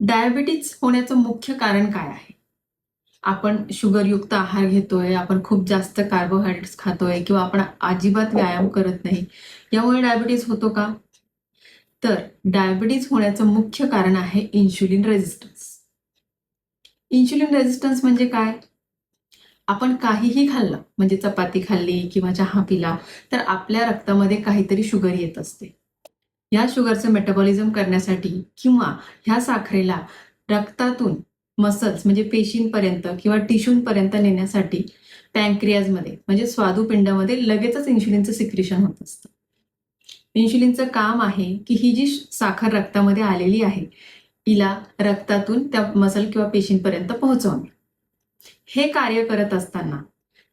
Diabetes होण्याचं मुख्य कारण काय आहे? आपण शुगरयुक्त आहार घेतोय, आपण खूप जास्त कार्बोहायड्रेट्स खातोय किंवा आपण अजिबात व्यायाम करत नाही. यामुळे डायबिटीज होतो का? तर डायबिटीज होण्याचं मुख्य कारण आहे इन्शुलिन रेझिस्टन्स. इन्शुलिन रेझिस्टन्स म्हणजे काय? आपण काहीही खाल्लं, म्हणजे चपाती खाल्ली किंवा चहा पिला, तर आपल्या रक्तामध्ये काहीतरी शुगर येत असते. या शुगरचं मेटाबॉलिझम करण्यासाठी किंवा ह्या साखरेला रक्तातून मसल्स म्हणजे पेशींपर्यंत किंवा टिश्यूंपर्यंत नेण्यासाठी पॅनक्रियाजमध्ये म्हणजे स्वादुपिंडामध्ये लगेचच इन्शुलिनचं सिक्रेशन होत असतं. इन्शुलिनचं काम आहे की ही जी साखर रक्तामध्ये आलेली आहे तिला रक्तातून त्या मसल किंवा पेशींपर्यंत पोहोचवणे. हे कार्य करत असताना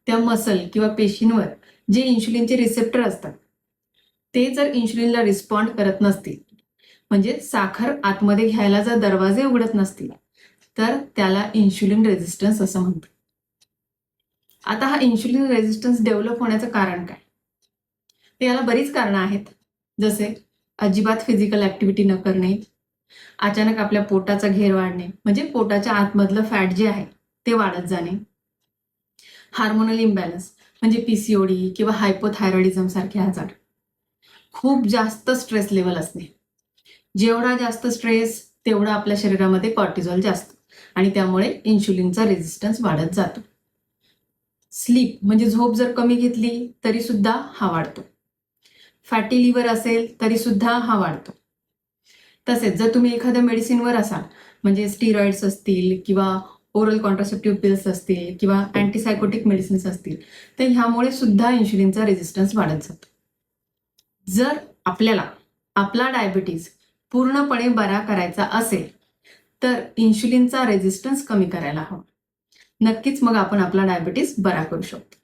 त्या मसल किंवा पेशींवर जे इन्शुलिनचे रिसेप्टर असतात ते जर इन्शुलिनला रिस्पॉन्ड करत नसतील, म्हणजे साखर आतमध्ये घ्यायला जर दरवाजे उघडत नसतील, तर त्याला इन्शुलिन रेझिस्टन्स असं म्हणतात. आता हा इन्शुलिन रेझिस्टन्स डेव्हलप होण्याचं कारण काय? तर याला बरीच कारणं आहेत. जसे अजिबात फिजिकल ऍक्टिव्हिटी न करणे, अचानक आपल्या पोटाचा घेर वाढणे म्हणजे पोटाच्या आतमधलं फॅट जे आहे ते वाढत जाणे, हार्मोनल इम्बॅलन्स म्हणजे पीसीओडी किंवा हायपोथायरॉइडिझम सारखे आजार, खूप जास्त स्ट्रेस लेवल असणे. जेवढा जास्त स्ट्रेस तेवढा आपल्या शरीरामध्ये कॉर्टिझॉल जास्त आणि त्यामुळे इन्शुलिनचा रेझिस्टन्स वाढत जातो. स्लीप म्हणजे झोप जर कमी घेतली तरी सुद्धा हा वाढतो. फॅटी लिव्हर असेल तरी सुद्धा हा वाढतो. तसेच जर तुम्ही एखाद्या मेडिसिनवर असाल, म्हणजे स्टिरॉइड्स असतील किंवा ओरल कॉन्ट्रासेप्टिव्ह पिल्स असतील किंवा अँटीसायकोटिक मेडिसिन्स असतील, तर ह्यामुळे सुद्धा इन्शुलिनचा रेझिस्टन्स वाढत जातो. जर आपल्याला आपला डायबिटीज पूर्णपणे बरा करायचा असेल तर इन्शुलिनचा रेझिस्टन्स कमी करायला हवा. नक्कीच मग आपण आपला डायबिटीज बरा करू शकतो.